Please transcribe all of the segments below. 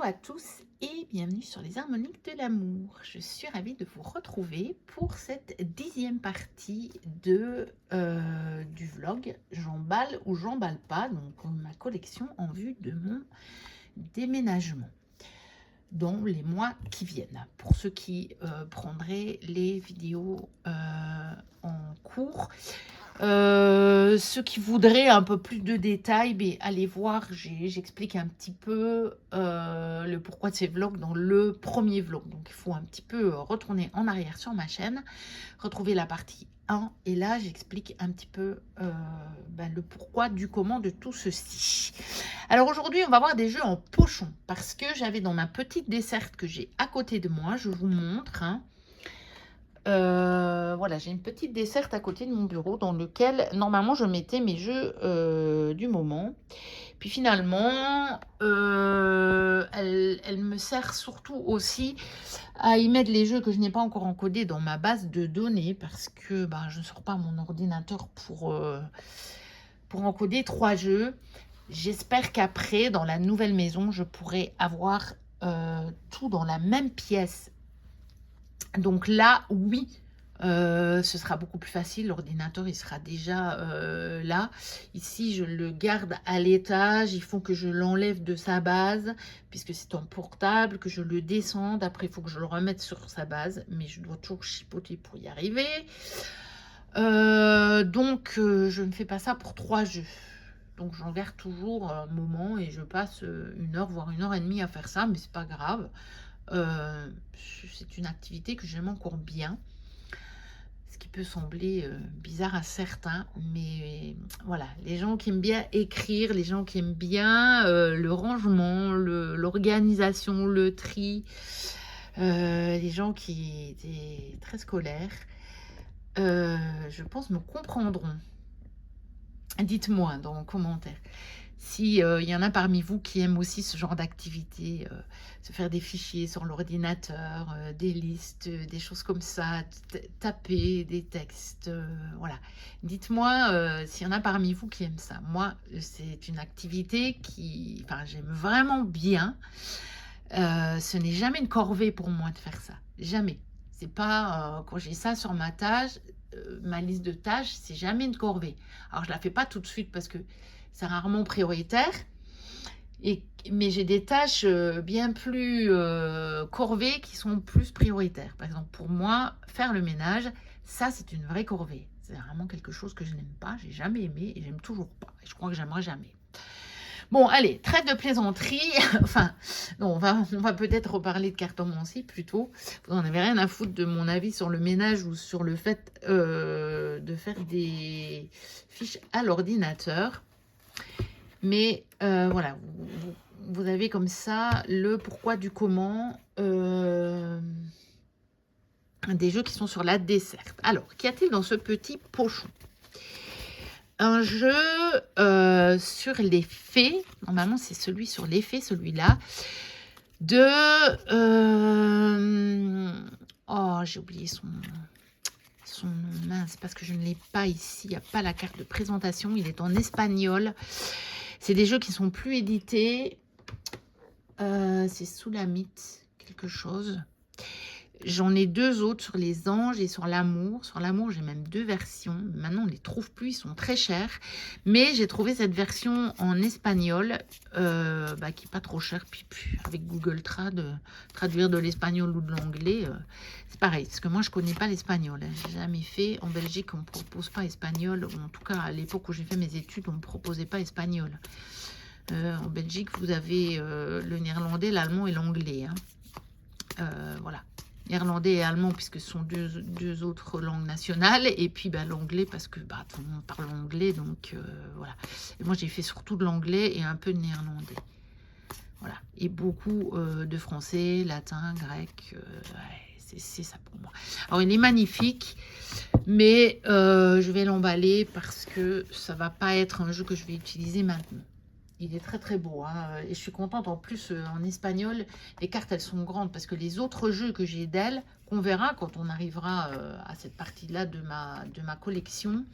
à tous et bienvenue sur les harmoniques de l'amour. Je suis ravie de vous retrouver pour cette 10e partie du vlog J'emballe ou j'emballe pas, donc ma collection en vue de mon déménagement dans les mois qui viennent. Pour ceux qui prendraient les vidéos en cours, ceux qui voudraient un peu plus de détails, mais allez voir, j'explique un petit peu le pourquoi de ces vlogs dans le premier vlog. Donc il faut un petit peu retourner en arrière sur ma chaîne, retrouver la partie 1 et là j'explique un petit peu le pourquoi du comment de tout ceci. Alors aujourd'hui on va voir des jeux en pochon parce que j'avais dans ma petite desserte que j'ai à côté de moi, je vous montre, hein. Voilà, j'ai une petite desserte à côté de mon bureau dans lequel normalement je mettais mes jeux du moment. Puis finalement, elle me sert surtout aussi à y mettre les jeux que je n'ai pas encore encodés dans ma base de données parce que je ne sors pas mon ordinateur pour encoder 3 jeux. J'espère qu'après, dans la nouvelle maison, je pourrai avoir tout dans la même pièce. Donc là, oui, ce sera beaucoup plus facile. L'ordinateur, il sera déjà là. Ici, je le garde à l'étage. Il faut que je l'enlève de sa base, puisque c'est un portable, que je le descende. Après, il faut que je le remette sur sa base. Mais je dois toujours chipoter pour y arriver. Donc, je ne fais pas ça pour 3 jeux. Donc, j'en garde toujours un moment et je passe 1 heure, voire 1 heure et demie à faire ça. Mais c'est pas grave. C'est une activité que j'aime encore bien, ce qui peut sembler bizarre à certains, mais voilà, les gens qui aiment bien écrire, les gens qui aiment bien le rangement, l'organisation, le tri, les gens qui étaient très scolaires, je pense me comprendront. Dites-moi dans les commentaires si il y en a parmi vous qui aiment aussi ce genre d'activité, se faire des fichiers sur l'ordinateur, des listes, des choses comme ça, taper des textes, voilà. Dites-moi s'il y en a parmi vous qui aiment ça. Moi, c'est une activité j'aime vraiment bien. Ce n'est jamais une corvée pour moi de faire ça, jamais. C'est pas quand j'ai ça sur ma liste de tâches, c'est jamais une corvée. Alors je la fais pas tout de suite parce que c'est rarement prioritaire, mais j'ai des tâches bien plus corvées qui sont plus prioritaires. Par exemple, pour moi, faire le ménage, ça c'est une vraie corvée. C'est vraiment quelque chose que je n'aime pas, j'ai jamais aimé et j'aime toujours pas. Et je crois que j'aimerais jamais. Bon, allez, trêve de plaisanterie. Enfin, non, on va peut-être reparler de cartomancie plutôt. Vous n'en avez rien à foutre de mon avis sur le ménage ou sur le fait de faire des fiches à l'ordinateur. Mais voilà, vous avez comme ça le pourquoi du comment des jeux qui sont sur la desserte. Alors, qu'y a-t-il dans ce petit pochon? Un jeu sur les fées, normalement c'est celui sur les fées, celui-là, oh j'ai oublié son nom, mince, parce que je ne l'ai pas ici, il n'y a pas la carte de présentation, il est en espagnol. C'est des jeux qui sont plus édités, c'est Soulamite quelque chose. J'en ai 2 autres sur les anges et sur l'amour. Sur l'amour, j'ai même 2 versions. Maintenant, on ne les trouve plus, ils sont très chers. Mais j'ai trouvé cette version en espagnol, qui n'est pas trop chère. Puis avec Google traduire de l'espagnol ou de l'anglais, c'est pareil. Parce que moi, je ne connais pas l'espagnol. Je n'ai jamais fait. En Belgique, on ne propose pas espagnol. En tout cas, à l'époque où j'ai fait mes études, on ne me proposait pas espagnol. En Belgique, vous avez le néerlandais, l'allemand et l'anglais, hein. Voilà. Néerlandais et allemand puisque ce sont deux autres langues nationales, et puis l'anglais parce que tout le monde parle anglais, donc voilà. Et moi j'ai fait surtout de l'anglais et un peu de néerlandais, voilà, et beaucoup de français, latin, grec, ouais, c'est ça pour moi. Alors il est magnifique, mais je vais l'emballer parce que ça va pas être un jeu que je vais utiliser maintenant. Il est très très beau, hein, et je suis contente. En plus, en espagnol, les cartes elles sont grandes parce que les autres jeux que j'ai d'elle, qu'on verra quand on arrivera à cette partie-là de ma collection,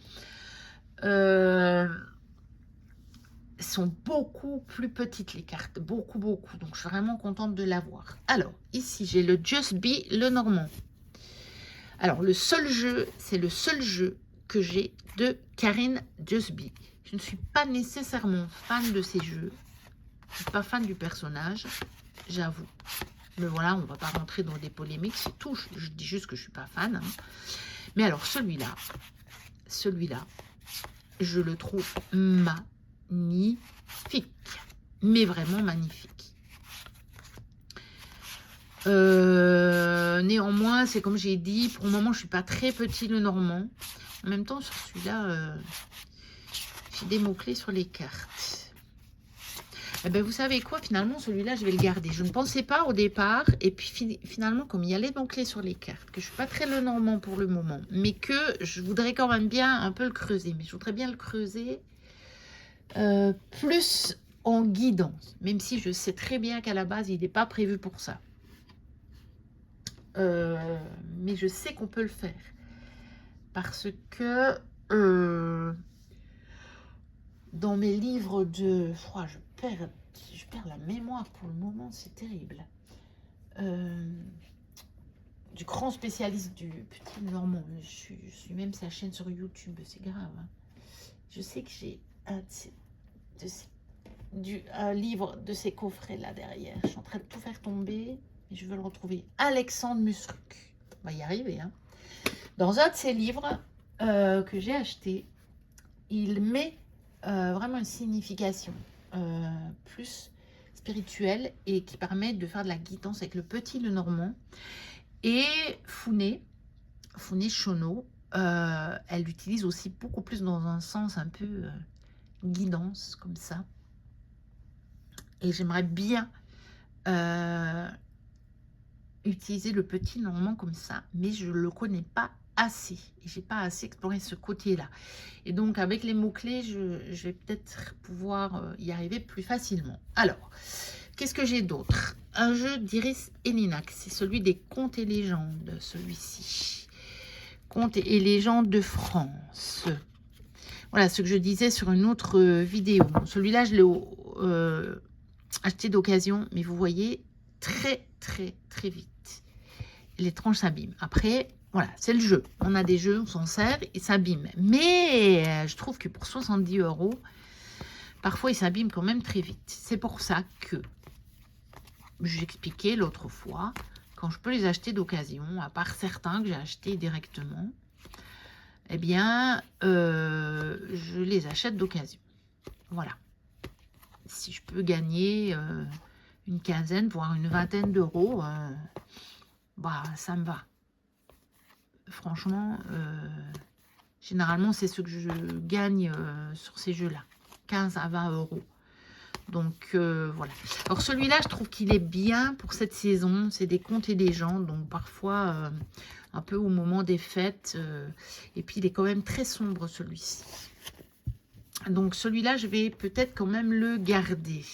sont beaucoup plus petites les cartes, beaucoup. Donc je suis vraiment contente de l'avoir. Alors ici j'ai le Just Be le Normand. Alors le seul jeu, c'est le seul jeu que j'ai de Karine Just Be. Je ne suis pas nécessairement fan de ces jeux. Je ne suis pas fan du personnage, j'avoue. Mais voilà, on ne va pas rentrer dans des polémiques, c'est tout. Je dis juste que je ne suis pas fan. Hein. Mais alors celui-là, je le trouve magnifique. Mais vraiment magnifique. Néanmoins, c'est comme j'ai dit, pour le moment, je ne suis pas très petit le Normand. En même temps, sur celui-là, j'ai des mots-clés sur les cartes. Eh bien, vous savez quoi, finalement, celui-là, je vais le garder. Je ne pensais pas au départ. Et puis, finalement, comme il y a les mots-clés sur les cartes, que je ne suis pas très le Normand pour le moment, mais que je voudrais quand même bien un peu le creuser. Mais je voudrais bien le creuser plus en guidance. Même si je sais très bien qu'à la base, il n'est pas prévu pour ça. Mais je sais qu'on peut le faire. Parce que dans mes livres de... Oh, je perds la mémoire pour le moment, c'est terrible. Du grand spécialiste du petit Normand. Je suis même sa chaîne sur YouTube, c'est grave. Hein. Je sais que j'ai un livre de ces coffrets là derrière. Je suis en train de tout faire tomber et je veux le retrouver. Alexandre Musruc. On va y arriver. Hein. Dans un de ses livres que j'ai acheté, il met vraiment une signification plus spirituelle et qui permet de faire de la guidance avec le petit le Normand. Et Founé Chono, elle l'utilise aussi beaucoup plus dans un sens un peu guidance comme ça. Et j'aimerais bien utiliser le petit Normand comme ça, mais je ne le connais pas assez. Et j'ai pas assez exploré ce côté-là. Et donc, avec les mots-clés, je vais peut-être pouvoir y arriver plus facilement. Alors, qu'est-ce que j'ai d'autre? Un jeu d'Iris Elinac. C'est celui des contes et légendes, celui-ci. Contes et légendes de France. Voilà ce que je disais sur une autre vidéo. Celui-là, je l'ai acheté d'occasion, mais vous voyez, très vite. Les tranches s'abîment. Après, voilà, c'est le jeu. On a des jeux, on s'en sert, ils s'abîment. Mais je trouve que pour 70 €, parfois, ils s'abîment quand même très vite. C'est pour ça que j'expliquais l'autre fois, quand je peux les acheter d'occasion, à part certains que j'ai achetés directement, eh bien, je les achète d'occasion. Voilà. Si je peux gagner une quinzaine, voire une vingtaine d'euros, bah, ça me va. Franchement, généralement, c'est ce que je gagne sur ces jeux-là. 15 à 20 €. Donc, voilà. Alors, celui-là, je trouve qu'il est bien pour cette saison. C'est des contes et légendes. Donc, parfois, un peu au moment des fêtes. Et puis, il est quand même très sombre, celui-ci. Donc, celui-là, je vais peut-être quand même le garder.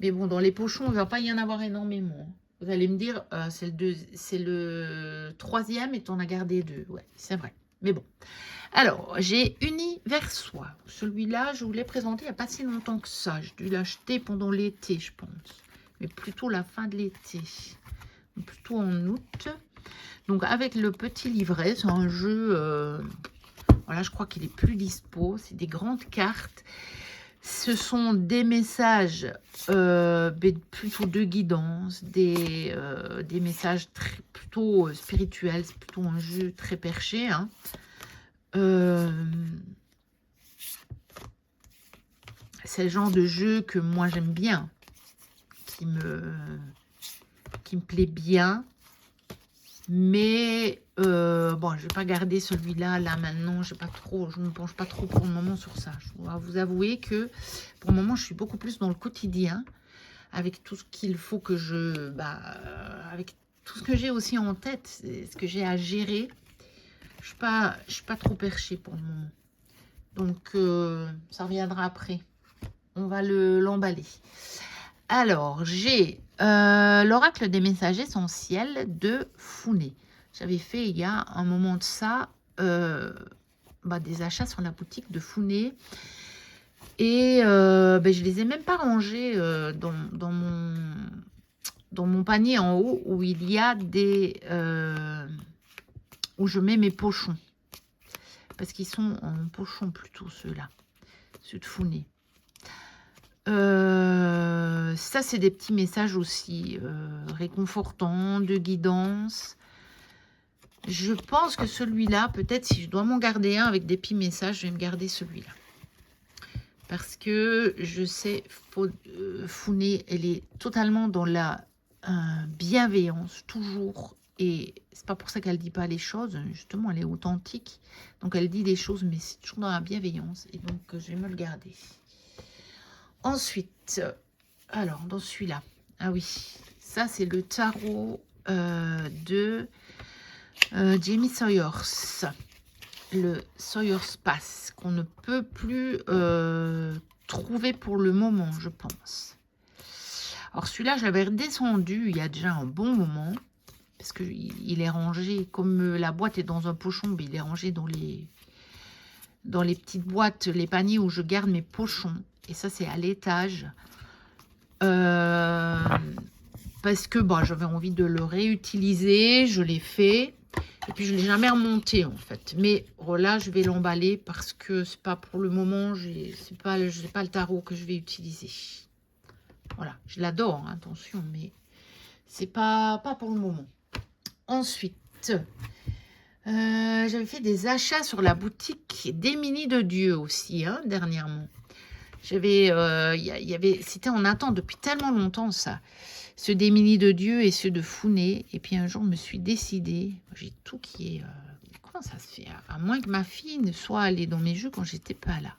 Mais bon, dans les pochons, il ne va pas y en avoir énormément. Vous allez me dire, c'est le troisième et tu en as gardé 2. Ouais, c'est vrai. Mais bon. Alors, j'ai Universois. Celui-là, je vous l'ai présenté il n'y a pas si longtemps que ça. J'ai dû l'acheter pendant l'été, je pense. Mais plutôt la fin de l'été. Plutôt en août. Donc, avec le petit livret, c'est un jeu... voilà, je crois qu'il est plus dispo. C'est des grandes cartes. Ce sont des messages plutôt de guidance, des messages plutôt spirituels. C'est plutôt un jeu très perché. Hein. C'est le genre de jeu que moi j'aime bien, qui me plaît bien. Mais bon, je vais pas garder celui-là là maintenant. Je ne me penche pas trop pour le moment sur ça. Je dois vous avouer que pour le moment, je suis beaucoup plus dans le quotidien avec tout ce qu'il faut que avec tout ce que j'ai aussi en tête, ce que j'ai à gérer. Je suis pas trop perchée pour le moment. Donc ça reviendra après. On va l'emballer. Alors, j'ai l'oracle des messages essentiels de Founé. J'avais fait il y a un moment de ça des achats sur la boutique de Founé. Et ben, je les ai même pas rangés dans mon panier en haut où il y a des... où je mets mes pochons. Parce qu'ils sont en pochon plutôt, ceux-là. Ceux de Founé. Ça, c'est des petits messages aussi réconfortants, de guidance. Je pense que celui-là, peut-être si je dois m'en garder un avec des petits messages, je vais me garder celui-là. Parce que je sais, Founé, elle est totalement dans la bienveillance, toujours. Et c'est pas pour ça qu'elle dit pas les choses, justement, elle est authentique. Donc elle dit des choses, mais c'est toujours dans la bienveillance. Et donc, je vais me le garder. Ensuite, alors, dans celui-là, ah oui, ça c'est le tarot de Jamie Sawyers. Le Sawyers Pass, qu'on ne peut plus trouver pour le moment, je pense. Alors celui-là, je l'avais redescendu il y a déjà un bon moment, parce qu'il est rangé, comme la boîte est dans un pochon, mais il est rangé dans les petites boîtes, les paniers où je garde mes pochons. Et ça, c'est à l'étage. Parce que bah, j'avais envie de le réutiliser, je l'ai fait. Et puis, je ne l'ai jamais remonté, en fait. Mais là, je vais l'emballer parce que c'est pas pour le moment, je n'ai pas le tarot que je vais utiliser. Voilà, je l'adore, hein, attention, mais c'est pas pour le moment. Ensuite, j'avais fait des achats sur la boutique d'Émilie de Dieu aussi, hein, dernièrement. J'avais, c'était en attente depuis tellement longtemps, ça. Ceux d'Émilie de Dieu et ceux de Founé. Et puis un jour, je me suis décidée. J'ai tout qui est... comment ça se fait? À moins que ma fille ne soit allée dans mes jeux quand j'étais pas là.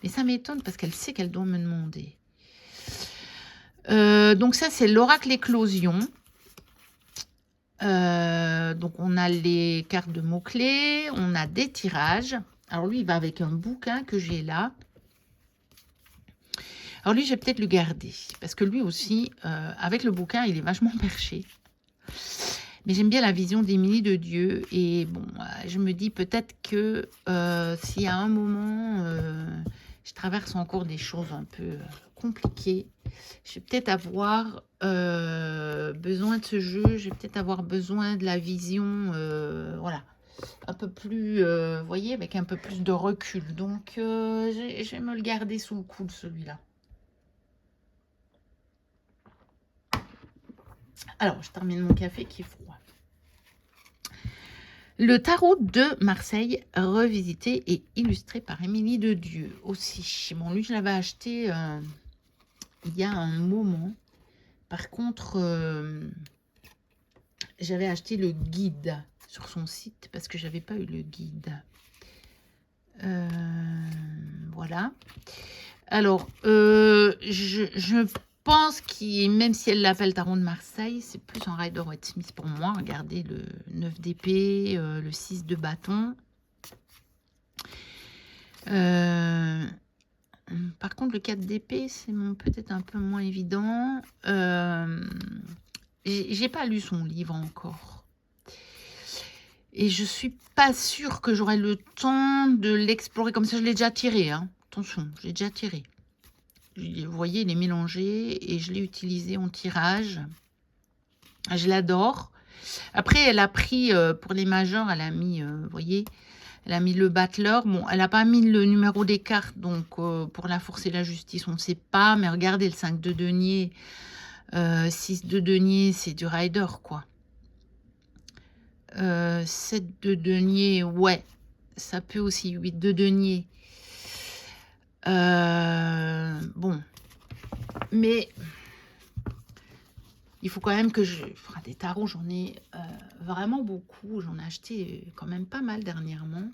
Mais ça m'étonne parce qu'elle sait qu'elle doit me demander. Donc ça, c'est l'oracle éclosion. Donc on a les cartes de mots-clés. On a des tirages. Alors lui, il va avec un bouquin que j'ai là. Alors lui, je vais peut-être le garder. Parce que lui aussi, avec le bouquin, il est vachement perché. Mais j'aime bien la vision d'Émilie de Dieu. Et bon, je me dis peut-être que si à un moment, je traverse encore des choses un peu compliquées, je vais peut-être avoir besoin de ce jeu. Je vais peut-être avoir besoin de la vision, voilà, un peu plus, vous voyez, avec un peu plus de recul. Donc, je vais me le garder sous le coude, celui-là. Alors, je termine mon café qui est froid. Le tarot de Marseille, revisité et illustré par Émilie de Dieu aussi. Bon, lui, je l'avais acheté il y a un moment. Par contre, j'avais acheté le guide sur son site parce que je n'avais pas eu le guide. Voilà. Alors, je pense que même si elle l'appelle tarot de Marseille, c'est plus un Rider-Waite-Smith pour moi. Regardez le 9 d'épée, le 6 de bâton. Par contre, le 4 d'épée, c'est peut-être un peu moins évident. J'ai pas lu son livre encore. Et je suis pas sûre que j'aurai le temps de l'explorer. Comme ça, je l'ai déjà tiré. Hein. Attention, je l'ai déjà tiré. Vous voyez, il est mélangé et je l'ai utilisé en tirage. Je l'adore. Après, elle a pris, pour les majors, elle a mis, vous voyez, elle a mis le battleur. Bon, elle n'a pas mis le numéro des cartes, donc pour la force et la justice, on ne sait pas. Mais regardez, le 5 de denier, 6 de denier, c'est du rider, quoi. 7 de denier, ouais, ça peut aussi. 8 de denier. Bon, mais il faut quand même que je... Enfin, des tarots, j'en ai vraiment beaucoup. J'en ai acheté quand même pas mal dernièrement.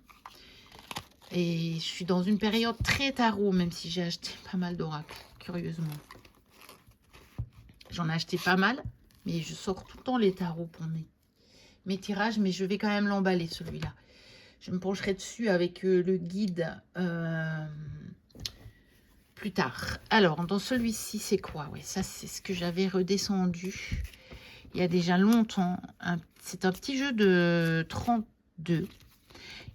Et je suis dans une période très tarot, même si j'ai acheté pas mal d'oracles, curieusement. J'en ai acheté pas mal, mais je sors tout le temps les tarots pour mes tirages. Mais je vais quand même l'emballer, celui-là. Je me pencherai dessus avec le guide plus tard. Alors, dans celui-ci, c'est quoi? Oui, ça, c'est ce que j'avais redescendu il y a déjà longtemps. C'est un petit jeu de 32,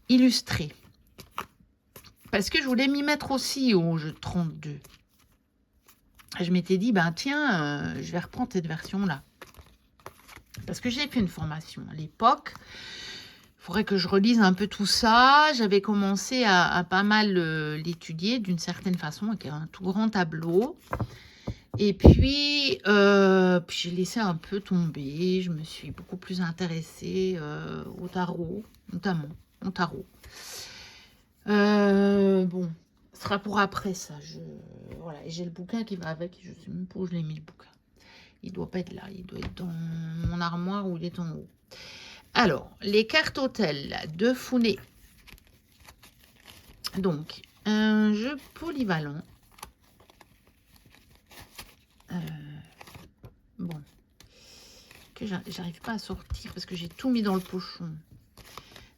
illustré. Parce que je voulais m'y mettre aussi au jeu de 32. Je m'étais dit, ben tiens, je vais reprendre cette version-là. Parce que j'ai fait une formation à l'époque. Il faudrait que je relise un peu tout ça. J'avais commencé à pas mal l'étudier d'une certaine façon, avec un tout grand tableau. Et puis, j'ai laissé un peu tomber. Je me suis beaucoup plus intéressée au tarot, notamment au tarot. Bon, ce sera pour après ça. Voilà, et j'ai le bouquin qui va avec. Je sais même pas où je l'ai mis le bouquin. Il doit pas être là. Il doit être dans mon armoire où il est en haut. Alors, les cartes hôtels de Founé. Donc, un jeu polyvalent. Bon, que j'arrive pas à sortir parce que j'ai tout mis dans le pochon.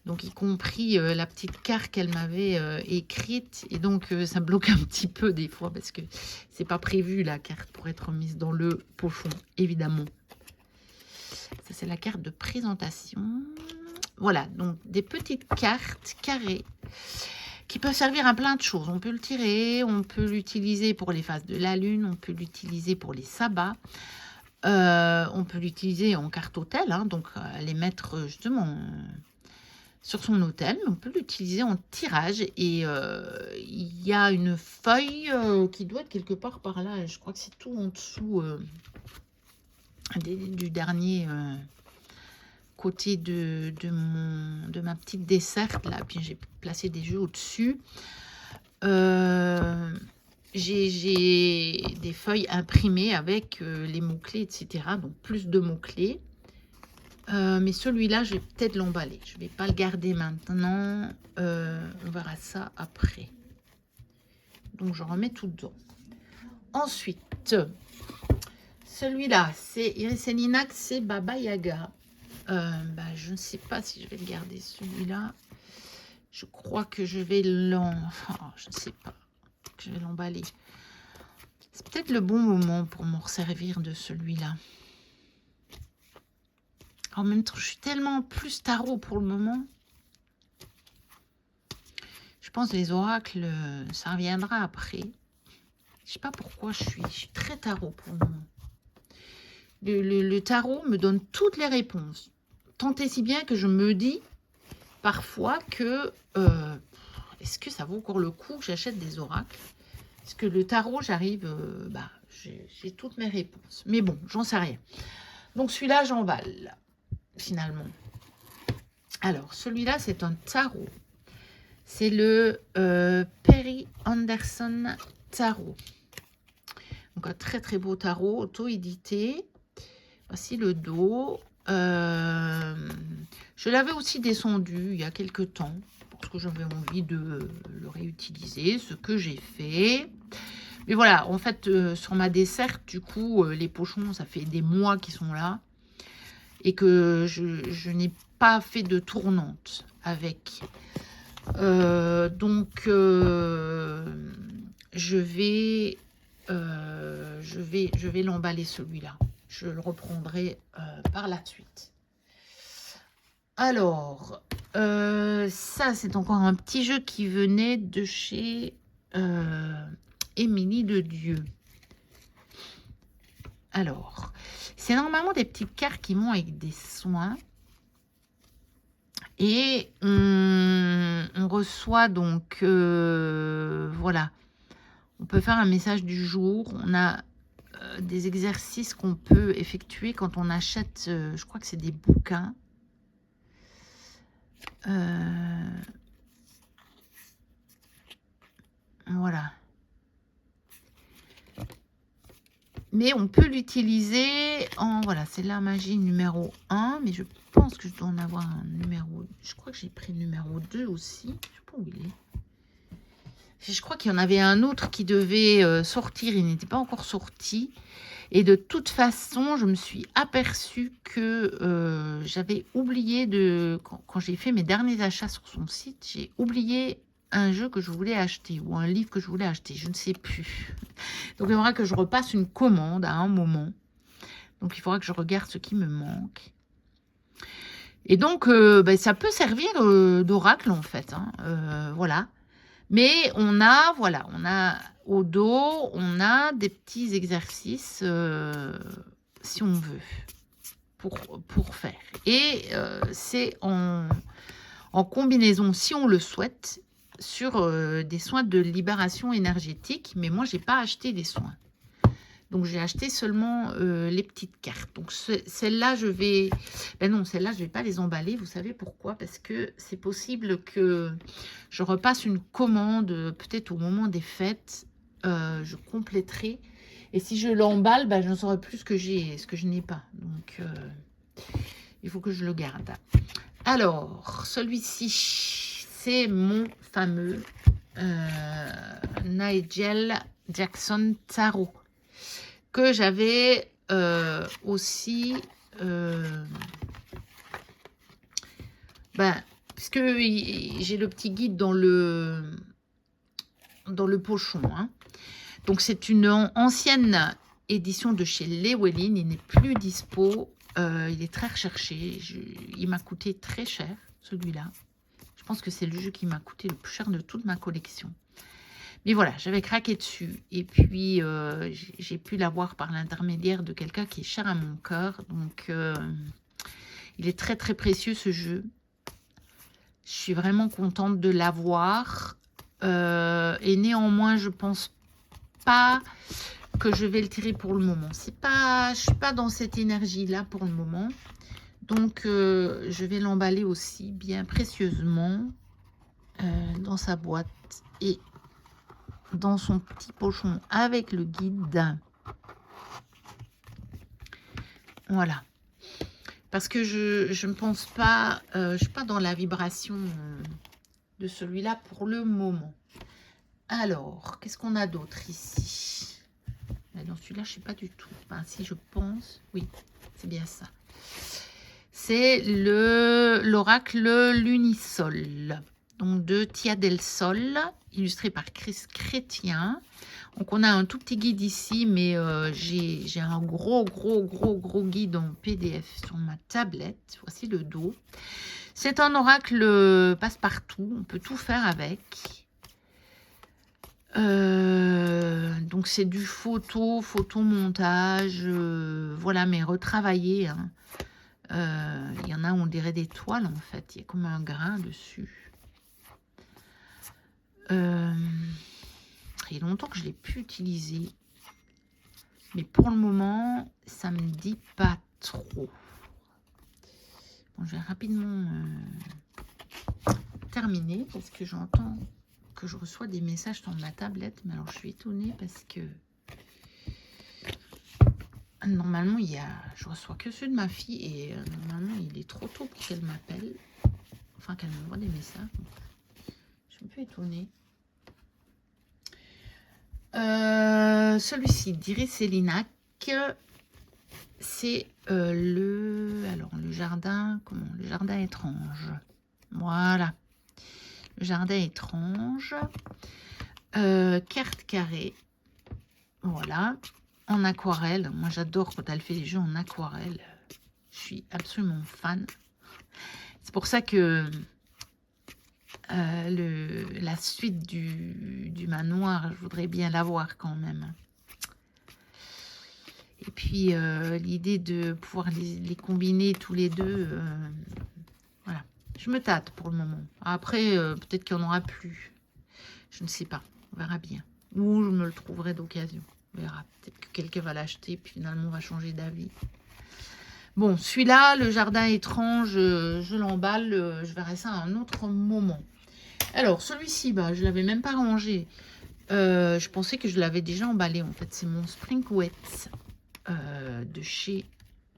Donc, y compris la petite carte qu'elle m'avait écrite. Et donc, ça bloque un petit peu des fois parce que c'est pas prévu la carte pour être mise dans le pochon, évidemment. Ça, c'est la carte de présentation. Voilà, donc des petites cartes carrées qui peuvent servir à plein de choses. On peut le tirer, on peut l'utiliser pour les phases de la lune, on peut l'utiliser pour les sabbats. On peut l'utiliser en carte hôtel, hein, donc les mettre justement sur son hôtel. On peut l'utiliser en tirage et il y a une feuille qui doit être quelque part par là. Je crois que c'est tout en dessous du dernier côté de ma petite desserte là. Puis j'ai placé des jeux au-dessus. J'ai des feuilles imprimées avec les mots-clés, etc. Donc plus de mots-clés. Mais celui-là, je vais peut-être l'emballer. Je ne vais pas le garder maintenant. On verra ça après. Donc, je remets tout dedans. Ensuite, celui-là, c'est Iris et Linac, c'est Baba Yaga. Je ne sais pas si je vais le garder, celui-là. Je crois que je vais je ne sais pas. Que je vais l'emballer. C'est peut-être le bon moment pour m'en resservir de celui-là. En même temps, je suis tellement plus tarot pour le moment. Je pense que les oracles, ça reviendra après. Je sais pas pourquoi je suis très tarot pour le moment. Le tarot me donne toutes les réponses. Tant et si bien que je me dis parfois que est-ce que ça vaut encore le coup que j'achète des oracles? Parce que le tarot, j'arrive, j'ai toutes mes réponses. Mais bon, j'en sais rien. Donc celui-là, j'emballe. Finalement. Alors, celui-là, c'est un tarot. C'est le Perry Anderson Tarot. Donc, un très, très beau tarot, auto-édité. Voici le dos. Je l'avais aussi descendu il y a quelques temps, parce que j'avais envie de le réutiliser, ce que j'ai fait. Mais voilà, en fait, sur ma desserte, du coup, les pochons, ça fait des mois qu'ils sont là. Et que je n'ai pas fait de tournante avec. Donc, je vais l'emballer celui-là. Je le reprendrai par la suite. Alors, ça, c'est encore un petit jeu qui venait de chez Émilie de Dieu. Alors, c'est normalement des petites cartes qui vont avec des soins. Et on reçoit donc, voilà, on peut faire un message du jour. On a des exercices qu'on peut effectuer quand on achète, je crois que c'est des bouquins. Voilà. Mais on peut l'utiliser en... Voilà, c'est la magie numéro 1. Mais je pense que je dois en avoir un numéro... Je crois que j'ai pris le numéro 2 aussi. Je ne sais pas où il est. Je crois qu'il y en avait un autre qui devait sortir. Il n'était pas encore sorti. Et de toute façon, je me suis aperçue que j'avais oublié de... Quand j'ai fait mes derniers achats sur son site, j'ai oublié un jeu que je voulais acheter ou un livre que je voulais acheter, je ne sais plus. Donc il faudra que je repasse une commande à un moment. Donc il faudra que je regarde ce qui me manque. Et donc ça peut servir d'oracle en fait. Hein. Voilà. Mais on a, voilà, on a au dos, on a des petits exercices, si on veut, pour faire. Et c'est en combinaison, si on le souhaite, sur des soins de libération énergétique. Mais moi, j'ai pas acheté des soins. Donc, j'ai acheté seulement les petites cartes. Donc, celles-là, je vais... Ben non, celles-là, je ne vais pas les emballer. Vous savez pourquoi? Parce que c'est possible que je repasse une commande, peut-être au moment des fêtes. Je compléterai. Et si je l'emballe, ben, je ne saurai plus ce que j'ai, ce que je n'ai pas. Donc, il faut que je le garde. Alors, celui-ci, c'est mon fameux Nigel Jackson Tarot, que j'avais aussi, puisque j'ai le petit guide dans le pochon. Hein. Donc, c'est une ancienne édition de chez Llewellyn. Il n'est plus dispo. Il est très recherché. Il m'a coûté très cher, celui-là. Je pense que c'est le jeu qui m'a coûté le plus cher de toute ma collection. Mais voilà, j'avais craqué dessus. Et puis, j'ai pu l'avoir par l'intermédiaire de quelqu'un qui est cher à mon cœur. Donc, il est très, très précieux, ce jeu. Je suis vraiment contente de l'avoir. Et néanmoins, je pense pas que je vais le tirer pour le moment. Je ne suis pas dans cette énergie-là pour le moment. Donc, je vais l'emballer aussi bien précieusement dans sa boîte et dans son petit pochon avec le guide. Voilà. Parce que je ne pense pas, je ne suis pas dans la vibration de celui-là pour le moment. Alors, qu'est-ce qu'on a d'autre ici? Dans celui-là, je ne sais pas du tout. Enfin, si je pense, oui, c'est bien ça. C'est l'oracle Lunisol, donc de Tia del Sol, illustré par Chris Chrétien. Donc, on a un tout petit guide ici, mais j'ai un gros guide en PDF sur ma tablette. Voici le dos. C'est un oracle passe-partout. On peut tout faire avec. Donc, c'est du photomontage. Voilà, mais retravaillé. Hein. Il y en a, on dirait des toiles, en fait. Il y a comme un grain dessus. Il y a longtemps que je ne l'ai plus utilisé. Mais pour le moment, ça ne me dit pas trop. Bon, je vais rapidement terminer parce que j'entends que je reçois des messages sur ma tablette. Mais alors, je suis étonnée parce que normalement, je reçois que ceux de ma fille et normalement, il est trop tôt pour qu'elle m'appelle. Enfin, qu'elle m'envoie des messages. Je suis un peu étonnée. Celui-ci d'Iris Célinac, c'est le jardin, le jardin étrange. Voilà, le jardin étrange, carte carrée, voilà, en aquarelle. Moi, j'adore quand elle fait les jeux en aquarelle. Je suis absolument fan. C'est pour ça que la suite du manoir, je voudrais bien l'avoir quand même. Et puis, l'idée de pouvoir les combiner tous les deux, voilà. Je me tâte pour le moment. Après, peut-être qu'il n'y en aura plus. Je ne sais pas. On verra bien. Ou je me le trouverai d'occasion. On verra. Peut-être que quelqu'un va l'acheter, puis finalement, on va changer d'avis. Bon, celui-là, le jardin étrange, je l'emballe. Je verrai ça à un autre moment. Alors, celui-ci, bah, je ne l'avais même pas rangé. Je pensais que je l'avais déjà emballé. En fait, c'est mon Spring Wet de chez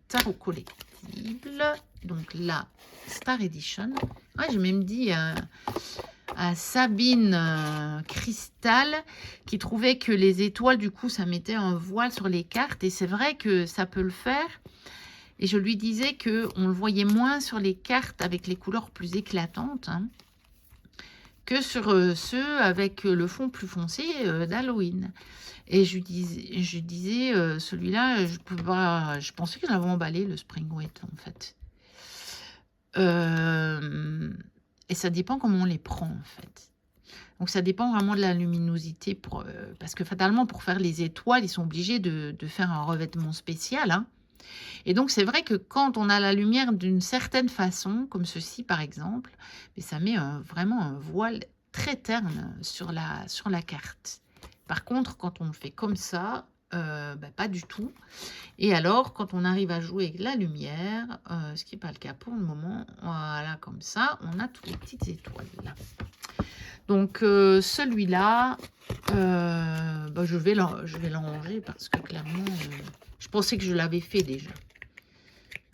Tarot Collectible. Donc, la Star Edition. Ouais, j'ai même dit à Sabine Cristal qui trouvait que les étoiles, du coup, ça mettait un voile sur les cartes. Et c'est vrai que ça peut le faire. Et je lui disais qu'on le voyait moins sur les cartes avec les couleurs plus éclatantes. Hein, que sur ceux avec le fond plus foncé d'Halloween. Et je disais celui-là, je pensais que j'avais emballé le Spring Wet, en fait. Et ça dépend comment on les prend, en fait. Donc ça dépend vraiment de la luminosité parce que fatalement pour faire les étoiles, ils sont obligés de faire un revêtement spécial, hein. Et donc c'est vrai que quand on a la lumière d'une certaine façon, comme ceci par exemple, mais ça met vraiment un voile très terne sur la carte. Par contre, quand on le fait comme ça, pas du tout. Et alors, quand on arrive à jouer avec la lumière, ce qui n'est pas le cas pour le moment, voilà, comme ça, on a toutes les petites étoiles là. Donc celui-là, je vais l'enranger parce que clairement, je pensais que je l'avais fait déjà.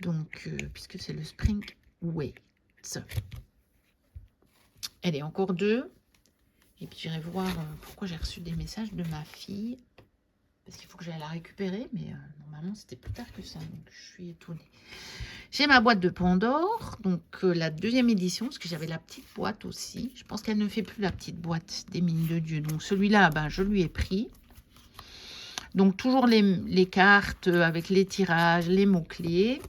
Donc, puisque c'est le Spring Weight. Elle est encore 2. Et puis j'irai voir pourquoi j'ai reçu des messages de ma fille. Parce qu'il faut que j'aille la récupérer. Mais normalement, c'était plus tard que ça. Donc, je suis étonnée. J'ai ma boîte de Pandore. Donc, la 2e édition. Parce que j'avais la petite boîte aussi. Je pense qu'elle ne fait plus la petite boîte des mines de Dieu. Donc, celui-là, je lui ai pris. Donc, toujours les cartes avec les tirages, les mots-clés.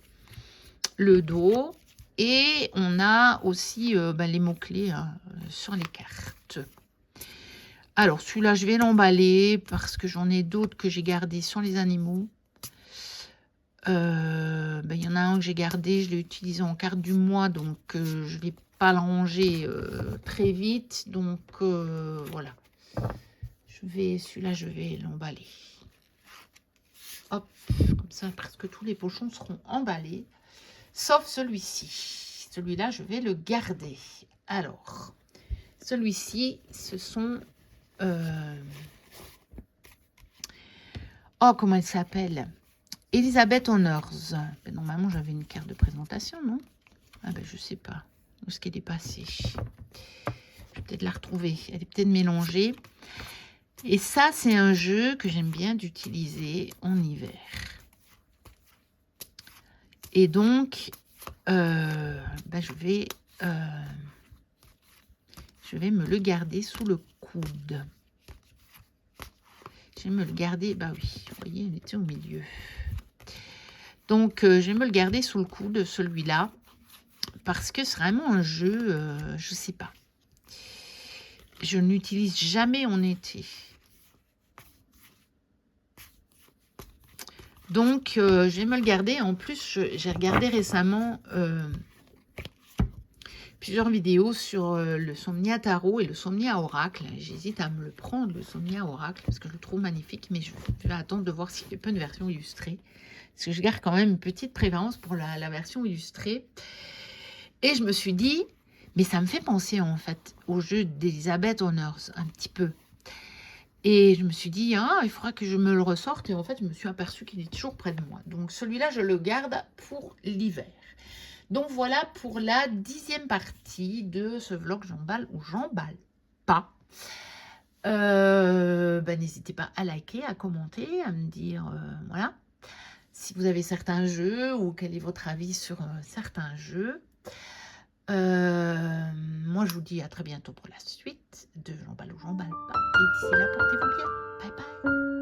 Le dos. Et on a aussi les mots-clés sur les cartes. Alors, celui-là, je vais l'emballer parce que j'en ai d'autres que j'ai gardés sur les animaux. Il y en a un que j'ai gardé, je l'ai utilisé en carte du mois, donc je ne vais pas le ranger très vite. Donc, voilà. Celui-là, je vais l'emballer. Hop, comme ça, presque tous les pochons seront emballés. Sauf celui-ci. Celui-là, je vais le garder. Alors, celui-ci, ce sont... Oh, comment elle s'appelle? Elisabeth Honors. Normalement, j'avais une carte de présentation, non? Ah je sais pas. Où est-ce qu'elle est passée? Je vais peut-être la retrouver. Elle est peut-être mélangée. Et ça, c'est un jeu que j'aime bien d'utiliser en hiver. Et donc, je vais me le garder sous le coude. Je vais me le garder, oui, vous voyez, elle était au milieu. Donc, je vais me le garder sous le coude, celui-là, parce que c'est vraiment un jeu, je ne sais pas. Je ne l'utilise jamais en été. Donc, je vais me le garder. En plus, j'ai regardé récemment plusieurs vidéos sur le Somnia Tarot et le Somnia Oracle. J'hésite à me le prendre, le Somnia Oracle, parce que je le trouve magnifique, mais je vais attendre de voir s'il n'y a pas une version illustrée. Parce que je garde quand même une petite préférence pour la version illustrée. Et je me suis dit, mais ça me fait penser en fait au jeu d'Elisabeth Honors, un petit peu. Et je me suis dit, il faudra que je me le ressorte. Et en fait, je me suis aperçue qu'il est toujours près de moi. Donc celui-là, je le garde pour l'hiver. Donc voilà pour la 10e partie de ce vlog. J'emballe ou j'emballe pas. N'hésitez pas à liker, à commenter, à me dire, voilà, si vous avez certains jeux ou quel est votre avis sur certains jeux. Moi, je vous dis à très bientôt pour la suite de J'emballe ou j'emballe pas. Et d'ici là, portez-vous bien. Bye bye.